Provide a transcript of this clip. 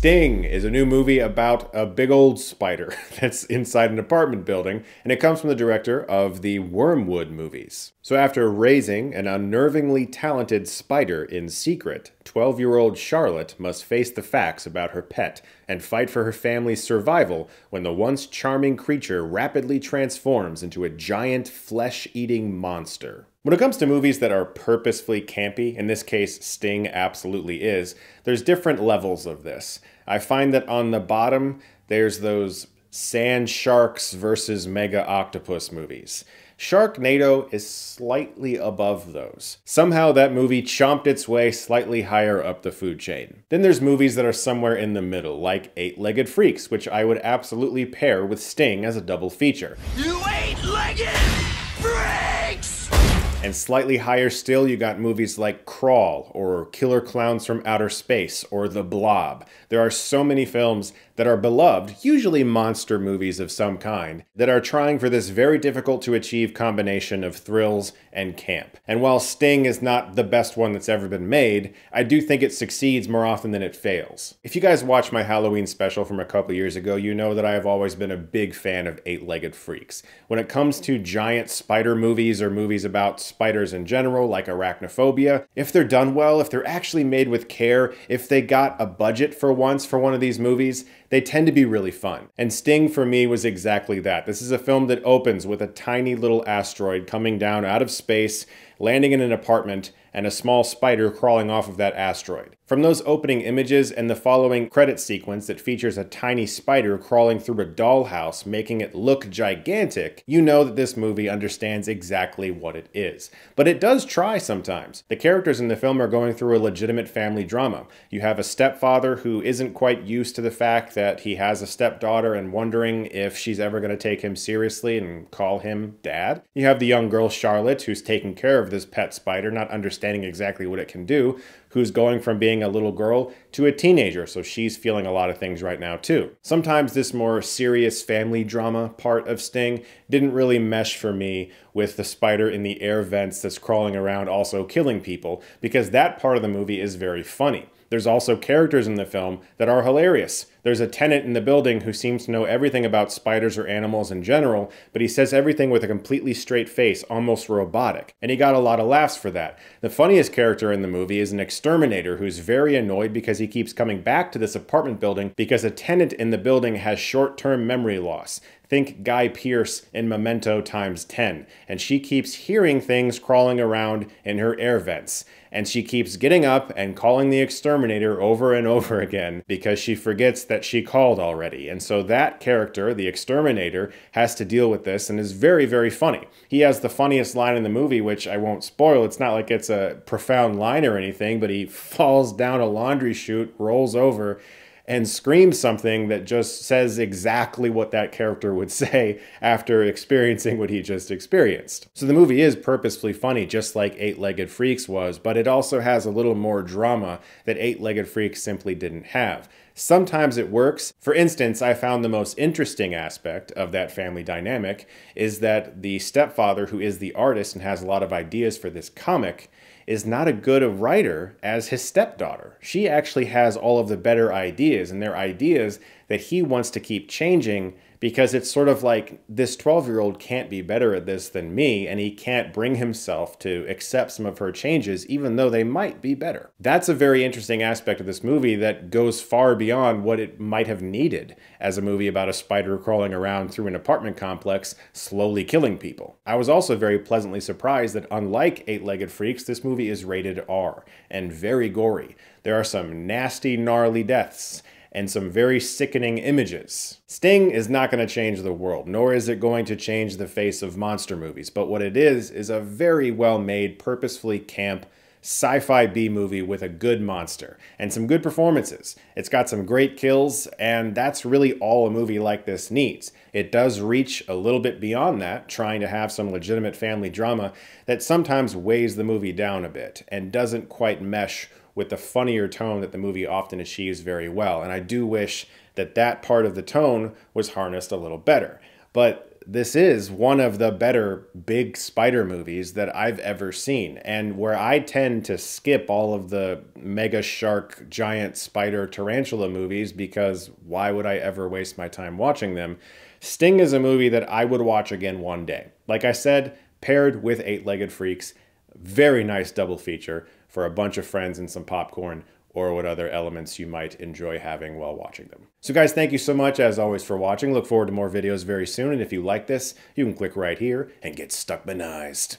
Sting is a new movie about a big old spider that's inside an apartment building, and it comes from the director of the Wormwood movies. So after raising an unnervingly talented spider in secret, 12-year-old Charlotte must face the facts about her pet and fight for her family's survival when the once charming creature rapidly transforms into a giant flesh-eating monster. When it comes to movies that are purposefully campy, in this case Sting absolutely is, there's different levels of this. I find that on the bottom, there's those sand sharks versus mega octopus movies. Sharknado is slightly above those. Somehow that movie chomped its way slightly higher up the food chain. Then there's movies that are somewhere in the middle, like Eight-Legged Freaks, which I would absolutely pair with Sting as a double feature. You eight-legged freaks! And slightly higher still, you got movies like Crawl, or Killer Clowns from Outer Space, or The Blob. There are so many films that are beloved, usually monster movies of some kind, that are trying for this very difficult to achieve combination of thrills and camp. And while Sting is not the best one that's ever been made, I do think it succeeds more often than it fails. If you guys watched my Halloween special from a couple years ago, you know that I have always been a big fan of Eight-Legged Freaks. When it comes to giant spider movies or movies about spiders in general, like Arachnophobia, if they're done well, if they're actually made with care, if they got a budget for once for one of these movies, they tend to be really fun. And Sting for me was exactly that. This is a film that opens with a tiny little asteroid coming down out of space, landing in an apartment, and a small spider crawling off of that asteroid. From those opening images and the following credit sequence that features a tiny spider crawling through a dollhouse, making it look gigantic, you know that this movie understands exactly what it is. But it does try sometimes. The characters in the film are going through a legitimate family drama. You have a stepfather who isn't quite used to the fact that he has a stepdaughter and wondering if she's ever going to take him seriously and call him dad. You have the young girl Charlotte, who's taking care of this pet spider, not understanding exactly what it can do, who's going from being a little girl to a teenager, so she's feeling a lot of things right now too. Sometimes this more serious family drama part of Sting didn't really mesh for me with the spider in the air vents that's crawling around also killing people, because that part of the movie is very funny. There's also characters in the film that are hilarious. There's a tenant in the building who seems to know everything about spiders or animals in general, but he says everything with a completely straight face, almost robotic. And he got a lot of laughs for that. The funniest character in the movie is an exterminator who's very annoyed because he keeps coming back to this apartment building because a tenant in the building has short-term memory loss. Think Guy Pearce in Memento times 10. And she keeps hearing things crawling around in her air vents. And she keeps getting up and calling the exterminator over and over again because she forgets that she called already. And so that character, the exterminator, has to deal with this and is very, very funny. He has the funniest line in the movie, which I won't spoil. It's not like it's a profound line or anything, but he falls down a laundry chute, rolls over, and screams something that just says exactly what that character would say after experiencing what he just experienced. So the movie is purposefully funny, just like Eight-Legged Freaks was, but it also has a little more drama that Eight-Legged Freaks simply didn't have. Sometimes it works. For instance, I found the most interesting aspect of that family dynamic is that the stepfather, who is the artist and has a lot of ideas for this comic, is not as good a writer as his stepdaughter. She actually has all of the better ideas, and they're ideas that he wants to keep changing because it's sort of like this 12-year-old can't be better at this than me, and he can't bring himself to accept some of her changes even though they might be better. That's a very interesting aspect of this movie that goes far beyond what it might have needed as a movie about a spider crawling around through an apartment complex slowly killing people. I was also very pleasantly surprised that unlike Eight-Legged Freaks, this movie is rated R and very gory. There are some nasty, gnarly deaths and some very sickening images. Sting is not going to change the world, nor is it going to change the face of monster movies, but what it is a very well-made, purposefully camp, sci-fi B-movie with a good monster, and some good performances. It's got some great kills, and that's really all a movie like this needs. It does reach a little bit beyond that, trying to have some legitimate family drama that sometimes weighs the movie down a bit, and doesn't quite mesh with the funnier tone that the movie often achieves very well. And I do wish that that part of the tone was harnessed a little better. But this is one of the better big spider movies that I've ever seen. And where I tend to skip all of the mega shark, giant spider, tarantula movies, because why would I ever waste my time watching them? Sting is a movie that I would watch again one day. Like I said, paired with Eight-Legged Freaks, very nice double feature for a bunch of friends and some popcorn, or what other elements you might enjoy having while watching them. So guys, thank you so much as always for watching. Look forward to more videos very soon, and if you like this, you can click right here and get Stuckmanized.